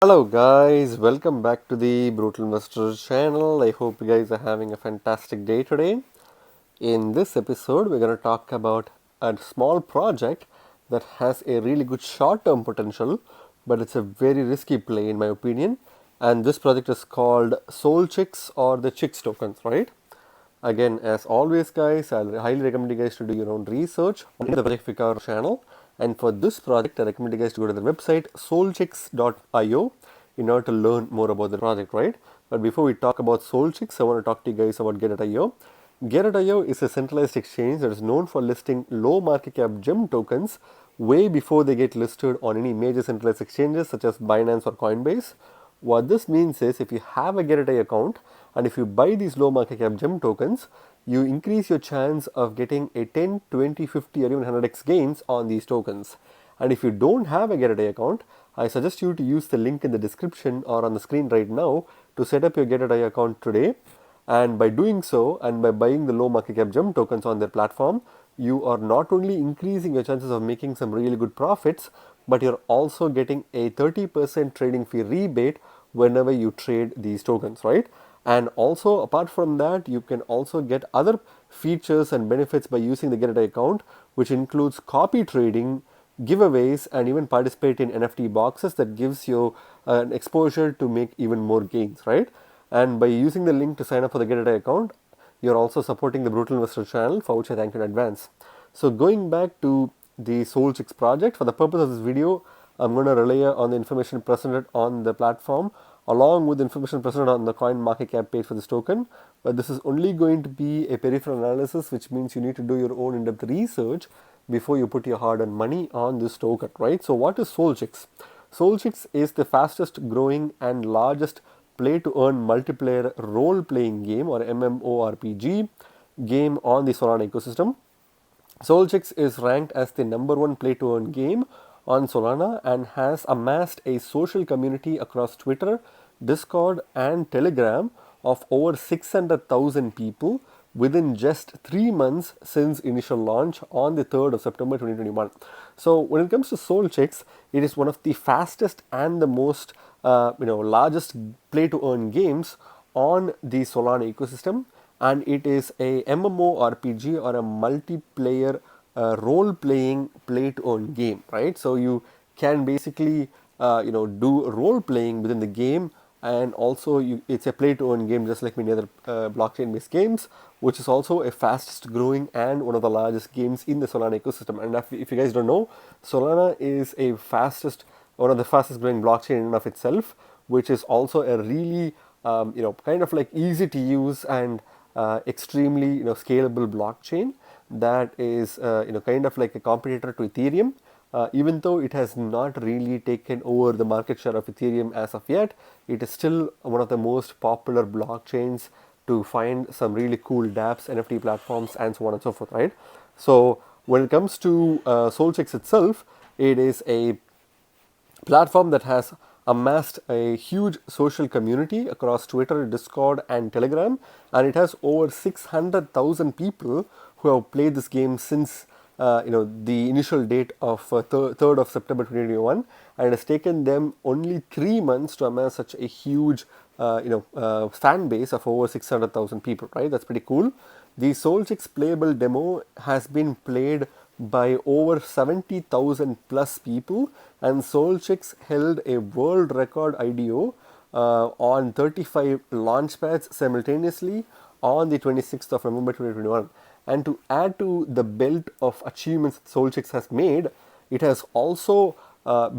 Hello guys, welcome back to the Brutal Investor channel. I hope you guys are having a fantastic day today. In this episode, we're going to talk about a small project that has a really good short-term potential, but it's a very risky play in my opinion. And this project is called SolChicks or the Chicks tokens, right? Again, as always, guys, I highly recommend you guys to do your own research on the Project Figure channel. And for this project, I recommend you guys to go to the website solchicks.io in order to learn more about the project, right? But before we talk about SolChicks, I want to talk to you guys about Gateio. Gateio is a centralized exchange that is known for listing low market cap gem tokens way before they get listed on any major centralized exchanges such as Binance or Coinbase. What this means is if you have a Gateio account and if you buy these low market cap gem tokens, you increase your chance of getting a 10, 20, 50 or even 100x gains on these tokens. And if you don't have a Gateio account, I suggest you to use the link in the description or on the screen right now to set up your Gateio account today. And by doing so and by buying the low market cap gem tokens on their platform, you are not only increasing your chances of making some really good profits, but you're also getting a 30% trading fee rebate whenever you trade these tokens, right? And also apart from that, you can also get other features and benefits by using the Gateio account, which includes copy trading, giveaways, and even participate in NFT boxes that gives you an exposure to make even more gains, right? And by using the link to sign up for the Gateio account, you're also supporting the Brutal Investor channel, for which I thank you in advance. So going back to the SolChicks project, for the purpose of this video, I'm going to rely on the information presented on the platform along with the information presented on the coin market cap page for this token. But this is only going to be a peripheral analysis, which means you need to do your own in-depth research before you put your hard-earned money on this token, right? So what is SolChicks? SolChicks is the fastest growing and largest play-to-earn multiplayer role-playing game or MMORPG game on the Solana ecosystem. SolChicks is ranked as the #1 play-to-earn game on Solana and has amassed a social community across Twitter, Discord, and Telegram of over 600,000 people within just 3 months since initial launch on the 3rd of September 2021. So when it comes to SolChicks, it is one of the fastest and the most largest play-to-earn games on the Solana ecosystem, and it is a MMORPG or a multiplayer role-playing play-to-earn game, right? So you can basically do role-playing within the game, and also it's a play-to-earn game just like many other blockchain-based games, which is also a fastest growing and one of the largest games in the Solana ecosystem. And if you guys don't know, Solana is one of the fastest growing blockchain in and of itself, which is also a really kind of like easy to use and extremely scalable blockchain that is kind of like a competitor to Ethereum. Even though it has not really taken over the market share of Ethereum as of yet, it is still one of the most popular blockchains to find some really cool dApps, NFT platforms, and so on and so forth, right? So when it comes to SolChicks itself, it is a platform that has amassed a huge social community across Twitter, Discord, and Telegram, and it has over 600,000 people who have played this game since the initial date of 3rd of September 2021, and it has taken them only 3 months to amass such a huge fan base of over 600,000 people, right? That's pretty cool. The SolChicks playable demo has been played by over 70,000 plus people, and SolChicks held a world record IDO on 35 launchpads simultaneously on the 26th of November 2021. And to add to the belt of achievements SolChicks has made, it has also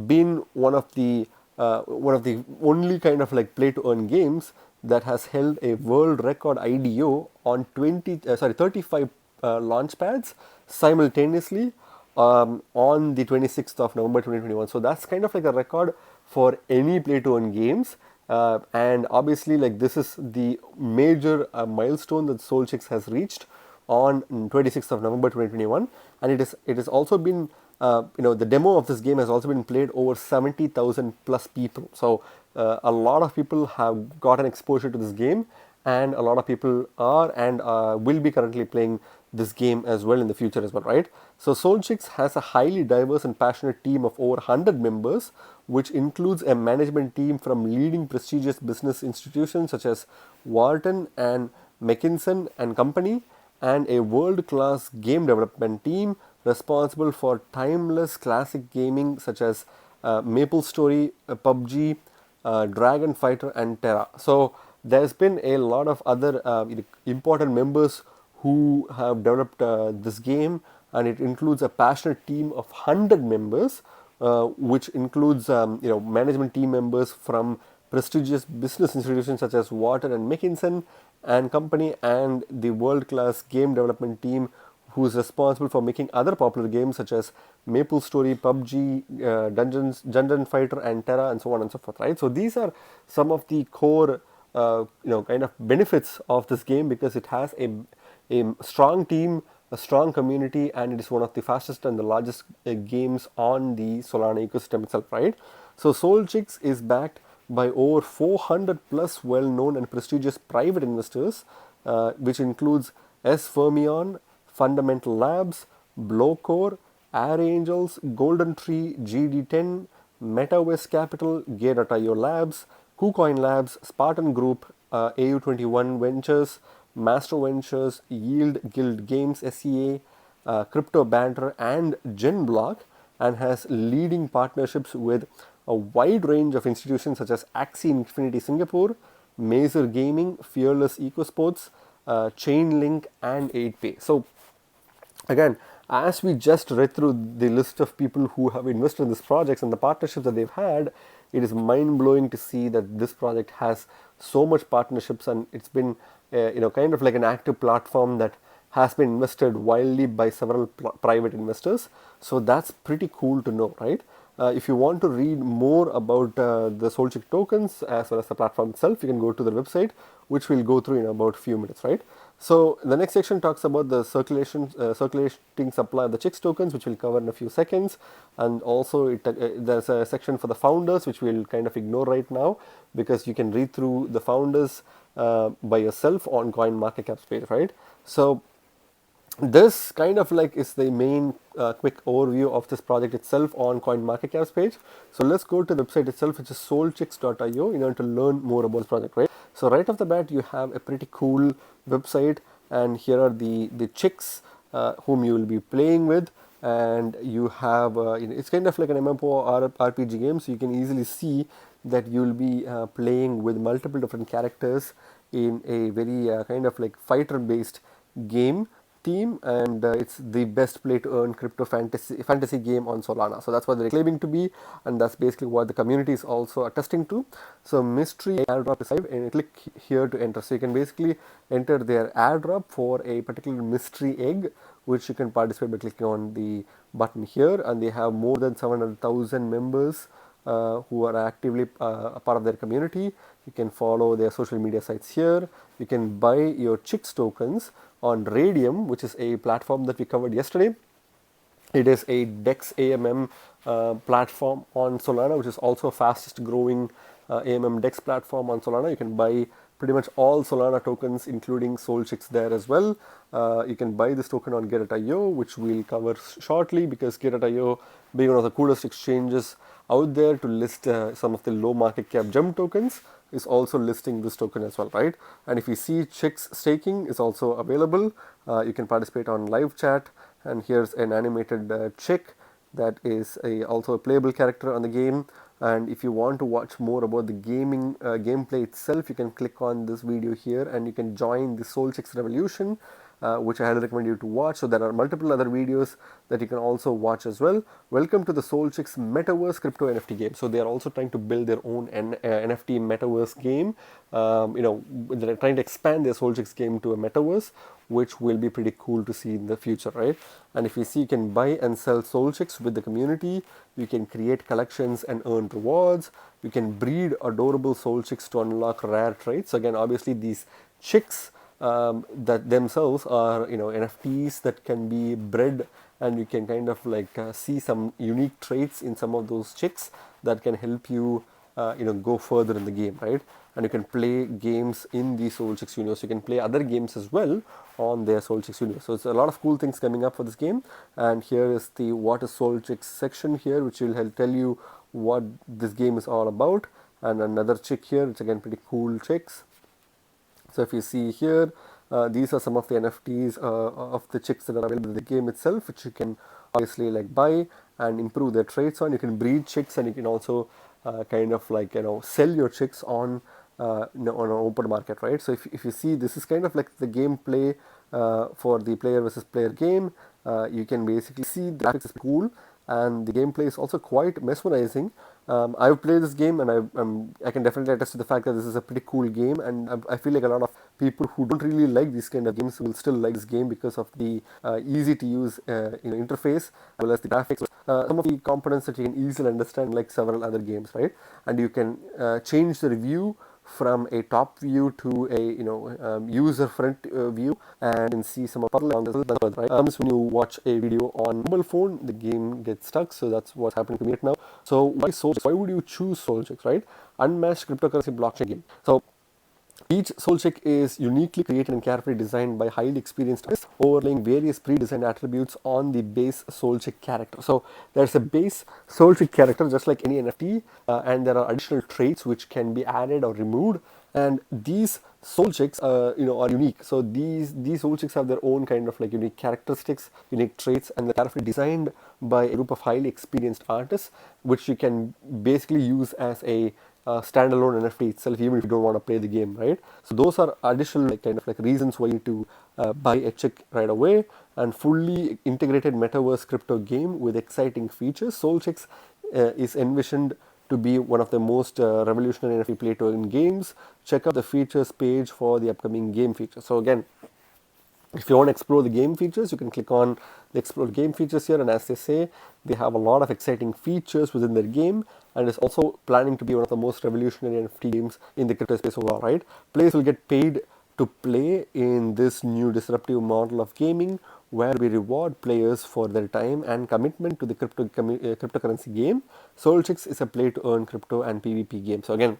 been one of the only kind of like play to earn games that has held a world record IDO on 35 launchpads simultaneously on the 26th of November 2021. So that's kind of like a record for any play to earn games. And obviously, like this is the major milestone that SolChicks has reached on 26th of November 2021, and it has also been the demo of this game has also been played over 70,000 plus people. So a lot of people have gotten exposure to this game, and a lot of people are and will be currently playing this game as well in the future as well, right? So SolChicks has a highly diverse and passionate team of over 100 members, which includes a management team from leading prestigious business institutions such as Wharton and McKinsey and Company, and a world-class game development team responsible for timeless classic gaming such as MapleStory, PUBG, Dragon Fighter, and Terra. So there's been a lot of other important members who have developed this game, and it includes a passionate team of 100 members, which includes management team members from prestigious business institutions such as Wharton and McKinsey and Company, and the world-class game development team who is responsible for making other popular games such as MapleStory, PUBG, Dungeon Fighter, and Terra, and so on and so forth. Right. So these are some of the core, kind of benefits of this game, because it has a strong team, a strong community, and it is one of the fastest and the largest games on the Solana ecosystem itself. Right. So SolChicks is backed by over 400 plus well-known and prestigious private investors, which includes S. Fermion, Fundamental Labs, Blowcore, Air Angels, Golden Tree, GD10, MetaVest Capital, Gateio Labs, KuCoin Labs, Spartan Group, AU21 Ventures, Master Ventures, Yield Guild Games SEA, Crypto Banter, and GenBlock, and has leading partnerships with a wide range of institutions such as Axie Infinity Singapore, Mazer Gaming, Fearless EcoSports, Chainlink, and 8Pay. So again, as we just read through the list of people who have invested in these projects and the partnerships that they've had, it is mind-blowing to see that this project has so much partnerships, and it's been kind of like an active platform that has been invested widely by several private investors. So that's pretty cool to know, right? If you want to read more about the SolChicks tokens as well as the platform itself, you can go to the website, which we'll go through in about a few minutes, right? So the next section talks about the circulating supply of the Chicks tokens, which we'll cover in a few seconds, and also there's a section for the founders, which we'll kind of ignore right now, because you can read through the founders by yourself on CoinMarketCap's page, right? So this kind of like is the main quick overview of this project itself on CoinMarketCap's page. So let's go to the website itself, which is solchicks.io, in order to learn more about this project, right? So right off the bat, you have a pretty cool website, and here are the chicks whom you will be playing with, and you have it's kind of like an MMO RPG game, so you can easily see that you will be playing with multiple different characters in a very kind of like fighter based game theme, and it's the best play to earn crypto fantasy game on Solana. So that's what they're claiming to be, and that's basically what the community is also attesting to. So mystery airdrop is live, and click here to enter. So you can basically enter their airdrop for a particular mystery egg, which you can participate by clicking on the button here, and they have more than 700,000 members who are actively a part of their community. You can follow their social media sites here. You can buy your Chicks tokens on Radium, which is a platform that we covered yesterday. It is a DEX AMM platform on Solana, which is also fastest growing AMM DEX platform on Solana. You can buy pretty much all Solana tokens, including SolChicks there as well. You can buy this token on Gateio, which we'll cover shortly, because Gateio, being one of the coolest exchanges out there to list some of the low market cap gem tokens, is also listing this token as well, right? And if you see Chicks staking is also available, you can participate on live chat, and here's an animated chick that is also a playable character on the game. And if you want to watch more about the gameplay itself, you can click on this video here, and you can join the SolChicks Revolution, which I highly recommend you to watch. So there are multiple other videos that you can also watch as well. Welcome to the SolChicks Metaverse Crypto NFT game. So they are also trying to build their own NFT Metaverse game. They're trying to expand their SolChicks game to a Metaverse, which will be pretty cool to see in the future, right? And if you see, you can buy and sell SolChicks with the community. You can create collections and earn rewards. You can breed adorable SolChicks to unlock rare traits. So again, obviously these chicks that themselves are NFTs that can be bred, and you can kind of like see some unique traits in some of those chicks that can help you go further in the game, right? And you can play games in the SolChicks universe. You can play other games as well on their SolChicks universe. So it's a lot of cool things coming up for this game. And here is the what is SolChicks section here, which will help tell you what this game is all about. And another chick here, which again pretty cool chicks. So if you see here, these are some of the NFTs of the chicks that are available in the game itself, which you can obviously like buy and improve their traits on. You can breed chicks, and you can also kind of like sell your chicks on on an open market, right? So if you see, this is kind of like the gameplay for the player versus player game. You can basically see the graphics is cool, and the gameplay is also quite mesmerizing. I've played this game, and I can definitely attest to the fact that this is a pretty cool game, and I feel like a lot of people who don't really like these kind of games will still like this game because of the easy to use interface, as well as the graphics. Some of the components that you can easily understand, like several other games, right? And you can change the review from a top view to a user front view, and see some of the right? When you watch a video on mobile phone, the game gets stuck. So that's what's happening to me right now. So why would you choose SolChicks, right? Unmatched cryptocurrency blockchain game. So each SolChick is uniquely created and carefully designed by highly experienced artists, overlaying various pre-designed attributes on the base SolChick character. So there's a base SolChick character just like any NFT, and there are additional traits which can be added or removed. And these SolChicks, are unique. So these SolChicks have their own kind of like unique characteristics, unique traits, and they're carefully designed by a group of highly experienced artists, which you can basically use as a standalone NFT itself, even if you don't want to play the game, right? So those are additional kind of like reasons why you need to buy a chick right away. And fully integrated metaverse crypto game with exciting features, SolChicks is envisioned to be one of the most revolutionary NFT play to earn games. Check out the features page for the upcoming game features. So again, if you want to explore the game features, you can click on the explore game features here, and as they say, they have a lot of exciting features within their game, and it's also planning to be one of the most revolutionary NFT games in the crypto space overall, right? Players will get paid to play in this new disruptive model of gaming, where we reward players for their time and commitment to the cryptocurrency game. SolChicks is a play to earn crypto and PvP game. So again,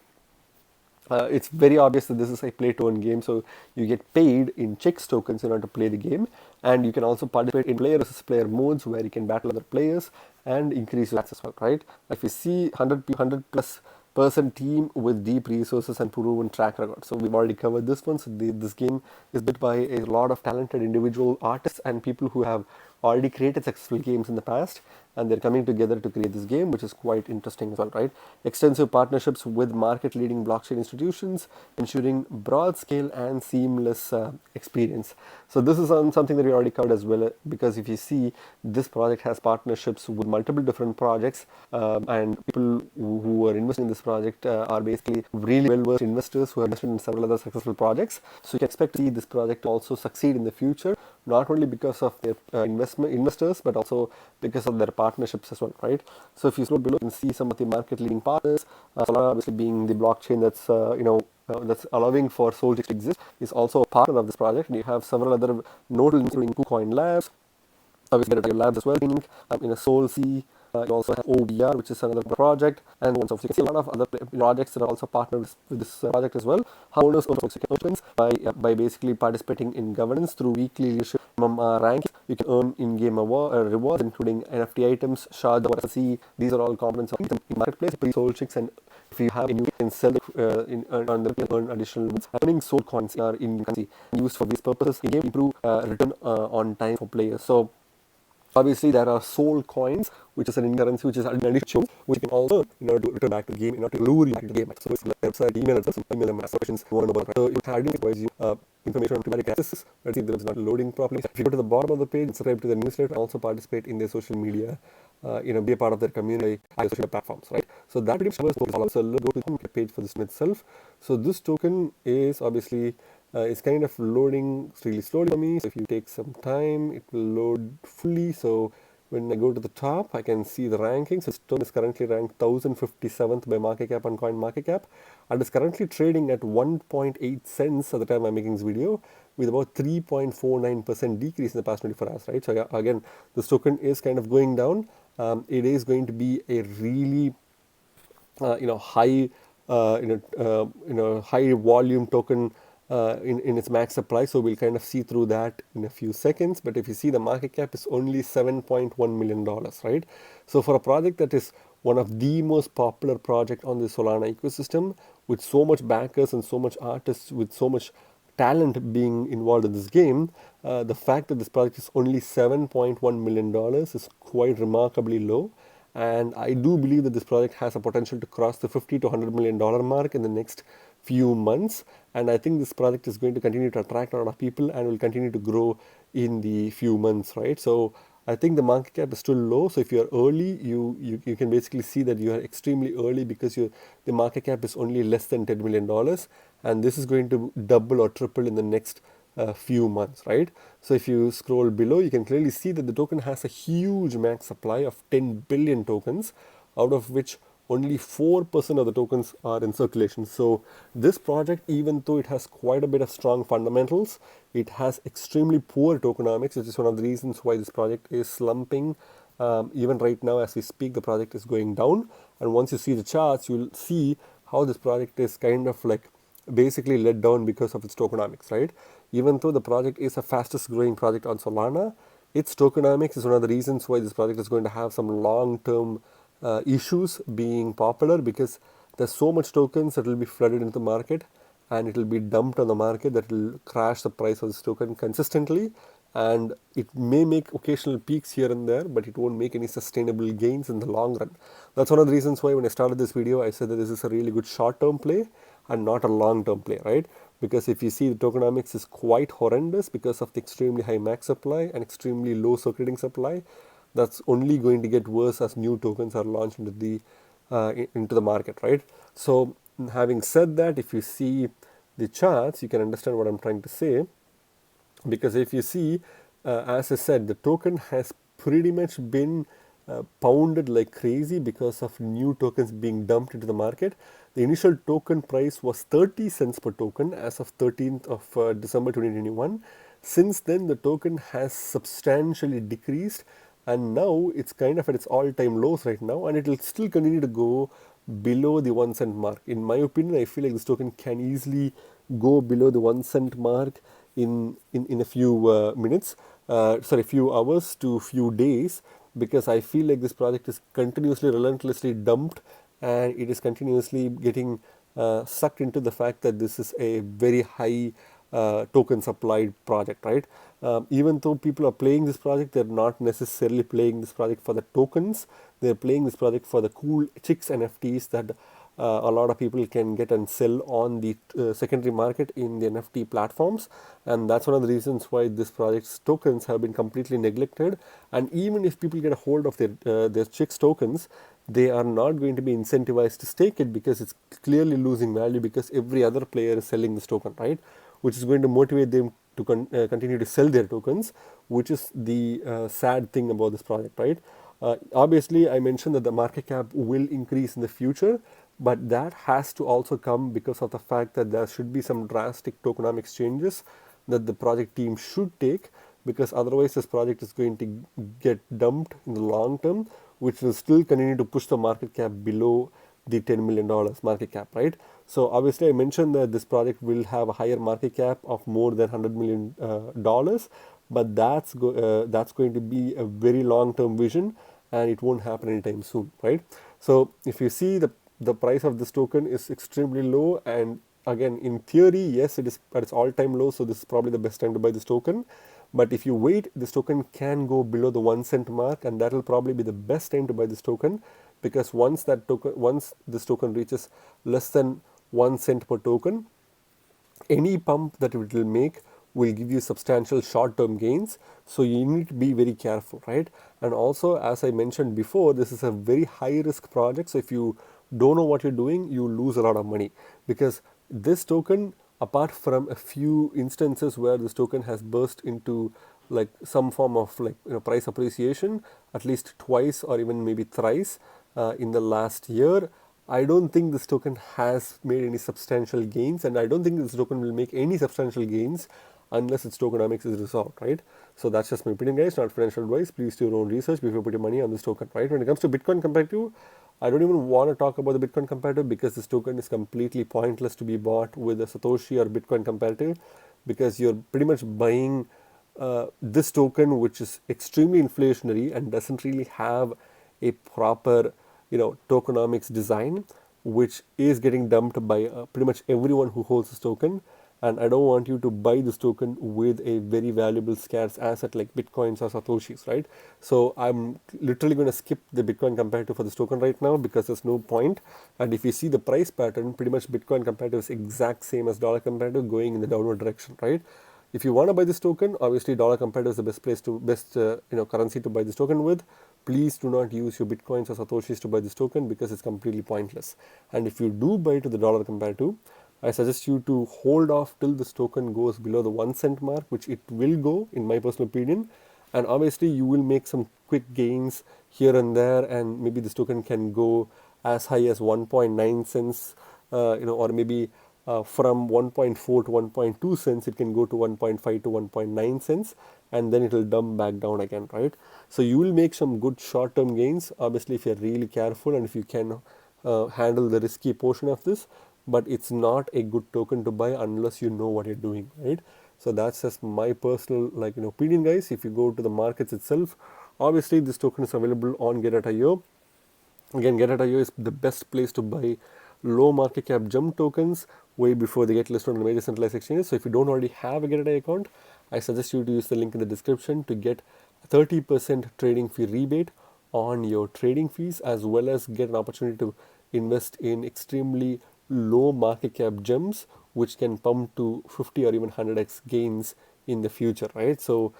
it's very obvious that this is a play to earn game, so you get paid in chicks tokens in order to play the game, and you can also participate in player versus player modes where you can battle other players and increase your access, right? If you see 100 plus person team with deep resources and proven track record. So we've already covered this one. So this game is built by a lot of talented individual artists and people who have already created successful games in the past, and they're coming together to create this game, which is quite interesting as well, right? Extensive partnerships with market-leading blockchain institutions, ensuring broad scale and seamless experience. So this is something that we already covered as well, because if you see, this project has partnerships with multiple different projects, and people who are investing in this project are basically really well-versed investors who have invested in several other successful projects. So you can expect to see this project to also succeed in the future, not only because of their investors, but also because of their partnerships as well, right? So if you scroll below, you can see some of the market-leading partners. Solana, obviously being the blockchain that's that's allowing for SolChicks to exist, is also a partner of this project. And you have several other notable, including KuCoin Labs, obviously there are labs as well, in a SolC. You also have OBR, which is another project, and so you can see a lot of other projects that are also partnered with this project as well. How owners earn tokens by basically participating in governance through weekly leadership rankings. You can earn in-game rewards, including NFT items, shards, or SLC. These are all components of the marketplace. SolChicks, and if you have a new, you can sell it on the earn additional ones. Earning Sol coins are in currency used for these purposes. In game, improve return on time for players. So obviously, there are Sol coins, which is an in-currency, which is an additional, which you can also earn in order to return back to the game, in order to lure you back to the game. So it's the website, email address, email them, ask questions you want to know about. So it provides you information on automatic access. Let's see if it's not loading properly. If you go to the bottom of the page, subscribe to the newsletter, and also participate in their social media, be a part of their community, social media platforms, right? So that pretty much covers. So let's go to the page for this in itself. So this token is obviously it's kind of loading really slowly for me. So if you take some time, it will load fully. So when I go to the top, I can see the rankings. This token is currently ranked 1057th by market cap on CoinMarketCap, and is currently trading at 1.8 cents at the time I'm making this video, with about 3.49% decrease in the past 24 hours, right? So yeah, again, this token is kind of going down. It is going to be a really high high volume token in its max supply. So we'll kind of see through that in a few seconds. But if you see, the market cap is only $7.1 million, right? So for a project that is one of the most popular project on the Solana ecosystem, with so much backers and so much artists, with so much talent being involved in this game, the fact that this project is only $7.1 million is quite remarkably low. And I do believe that this project has a potential to cross the 50 to $100 million mark in the next few months. And I think this project is going to continue to attract a lot of people and will continue to grow in the few months, right? So I think the market cap is still low. So if you're early, you can basically see that you are extremely early, because the market cap is only less than $10 million, and this is going to double or triple in the next few months, right? So if you scroll below, you can clearly see that the token has a huge max supply of 10 billion tokens, out of which only 4% of the tokens are in circulation. So this project, even though it has quite a bit of strong fundamentals, it has extremely poor tokenomics, which is one of the reasons why this project is slumping. Even right now as we speak, the project is going down, and once you see the charts, you'll see how this project is kind of like basically let down because of its tokenomics, right? Even though the project is the fastest growing project on Solana, its tokenomics is one of the reasons why this project is going to have some long-term issues being popular, because there's so much tokens that will be flooded into the market, and it will be dumped on the market that will crash the price of this token consistently. And it may make occasional peaks here and there, but it won't make any sustainable gains in the long run. That's one of the reasons why when I started this video, I said that this is a really good short-term play and not a long-term play, right? Because if you see, the tokenomics is quite horrendous because of the extremely high max supply and extremely low circulating supply. That's only going to get worse as new tokens are launched into the market, right? So having said that, if you see the charts, you can understand what I'm trying to say. Because if you see, as I said, the token has pretty much been pounded like crazy because of new tokens being dumped into the market. The initial token price was 30 cents per token as of 13th of December 2021. Since then, the token has substantially decreased, and now it's kind of at its all-time lows right now, and it will still continue to go below the 1 cent mark. In my opinion, I feel like this token can easily go below the 1 cent mark in a few minutes, few hours to few days, because I feel like this project is continuously, relentlessly dumped, and it is continuously getting sucked into the fact that this is a very high token supplied project, right? Even though people are playing this project, they're not necessarily playing this project for the tokens. They're playing this project for the cool chicks NFTs that a lot of people can get and sell on the secondary market in the NFT platforms. And that's one of the reasons why this project's tokens have been completely neglected. And even if people get a hold of their chicks tokens, they are not going to be incentivized to stake it, because it's clearly losing value, because every other player is selling this token, right? Which is going to motivate them to continue to sell their tokens, which is the sad thing about this project, right? Obviously, I mentioned that the market cap will increase in the future, but that has to also come because of the fact that there should be some drastic tokenomics changes that the project team should take, because otherwise this project is going to get dumped in the long term, which will still continue to push the market cap below the $10 million market cap, right? So obviously I mentioned that this project will have a higher market cap of more than $100 million, but that's going to be a very long-term vision, and it won't happen anytime soon, right? So if you see, the price of this token is extremely low, and again, in theory, yes, it is at its all-time low, so this is probably the best time to buy this token. But if you wait, this token can go below the 1 cent mark, and that will probably be the best time to buy this token, because once this token reaches less than 1 cent per token, any pump that it will make will give you substantial short-term gains. So you need to be very careful, right? And also, as I mentioned before, this is a very high-risk project. So if you don't know what you're doing, you lose a lot of money, because this token, apart from a few instances where this token has burst into like some form of like price appreciation, at least twice or even maybe thrice in the last year, I don't think this token has made any substantial gains, and I don't think this token will make any substantial gains unless its tokenomics is resolved, right? So that's just my opinion, guys, not financial advice. Please do your own research before you put your money on this token, right? When it comes to Bitcoin compared to I don't even want to talk about the Bitcoin comparative because this token is completely pointless to be bought with a Satoshi or Bitcoin comparative, because you're pretty much buying this token, which is extremely inflationary and doesn't really have a proper, tokenomics design, which is getting dumped by pretty much everyone who holds this token. And I don't want you to buy this token with a very valuable scarce asset like Bitcoins or Satoshis, right? So I'm literally going to skip the Bitcoin comparative for this token right now because there's no point. And if you see the price pattern, pretty much Bitcoin comparative is exact same as dollar comparative, going in the downward direction, right? If you want to buy this token, obviously dollar comparative is the best currency to buy this token with. Please do not use your Bitcoins or Satoshis to buy this token because it's completely pointless. And if you do buy to the dollar comparative, I suggest you to hold off till this token goes below the 1 cent mark, which it will go in my personal opinion. And obviously you will make some quick gains here and there, and maybe this token can go as high as 1.9 cents, or maybe from 1.4 to 1.2 cents, it can go to 1.5 to 1.9 cents, and then it will dump back down again, right? So you will make some good short-term gains, obviously, if you're really careful and if you can handle the risky portion of this, but it's not a good token to buy unless you know what you're doing, right? So that's just my personal opinion, guys. If you go to the markets itself, obviously this token is available on Gateio. Again, Gateio is the best place to buy low market cap jump tokens way before they get listed on the major centralized exchanges. So if you don't already have a Gateio account, I suggest you to use the link in the description to get 30% trading fee rebate on your trading fees, as well as get an opportunity to invest in extremely low market cap gems, which can pump to 50 or even 100x gains in the future, right? So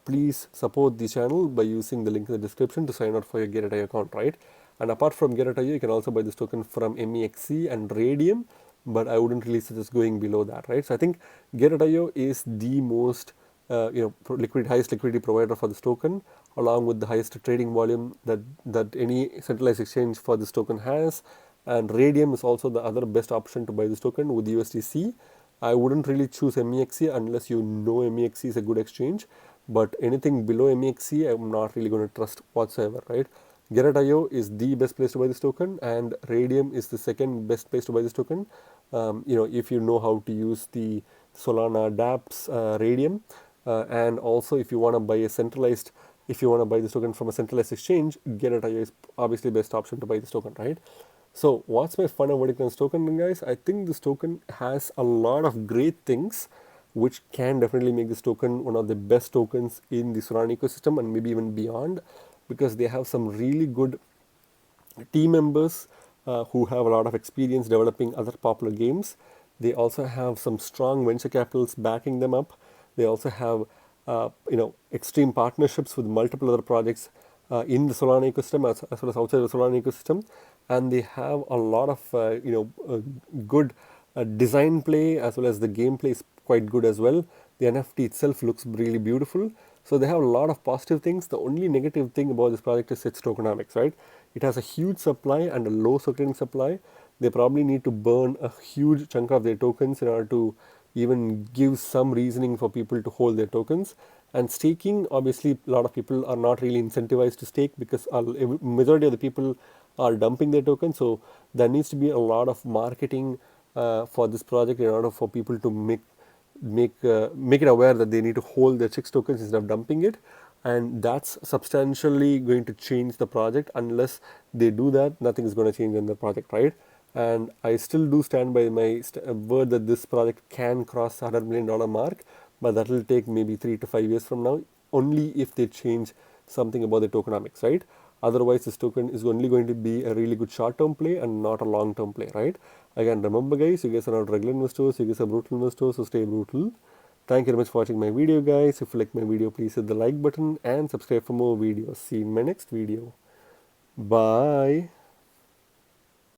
please support the channel by using the link in the description to sign up for your Gateio account, right? And apart from Gateio, you can also buy this token from MEXC and Radium, but I wouldn't really suggest going below that, right? So I think Gateio is the most highest liquidity provider for this token, along with the highest trading volume that any centralized exchange for this token has. And Radium is also the other best option to buy this token with USDC. I wouldn't really choose MEXC unless you know MEXC is a good exchange, but anything below MEXC, I'm not really going to trust whatsoever, right? Gateio is the best place to buy this token, and Radium is the second best place to buy this token. If you know how to use the Solana dApps Radium, and also if you want to buy if you want to buy this token from a centralized exchange, Gateio is obviously the best option to buy this token, right? So what's my final verdict on this token, guys? I think this token has a lot of great things which can definitely make this token one of the best tokens in the Solana ecosystem and maybe even beyond, because they have some really good team members who have a lot of experience developing other popular games. They also have some strong venture capitals backing them up. They also have extreme partnerships with multiple other projects in the Solana ecosystem, as well as outside the Solana ecosystem, and they have a lot of good design play, as well as the gameplay is quite good as well. The NFT itself looks really beautiful. So they have a lot of positive things. The only negative thing about this project is its tokenomics, right? It has a huge supply and a low circulating supply. They probably need to burn a huge chunk of their tokens in order to even give some reasoning for people to hold their tokens. And staking, obviously, a lot of people are not really incentivized to stake because a majority of the people are dumping their tokens. So there needs to be a lot of marketing for this project in order for people to make it aware that they need to hold their chicks tokens instead of dumping it. And that's substantially going to change the project. Unless they do that, nothing is going to change in the project, right? And I still do stand by my word that this project can cross $100 million mark, but that will take maybe 3 to 5 years from now, only if they change something about the tokenomics, right? Otherwise, this token is only going to be a really good short-term play and not a long-term play, right? Again, remember, guys, you guys are not regular investors, you guys are brutal investors, so stay brutal. Thank you very much for watching my video, guys. If you like my video, please hit the like button and subscribe for more videos. See you in my next video. Bye.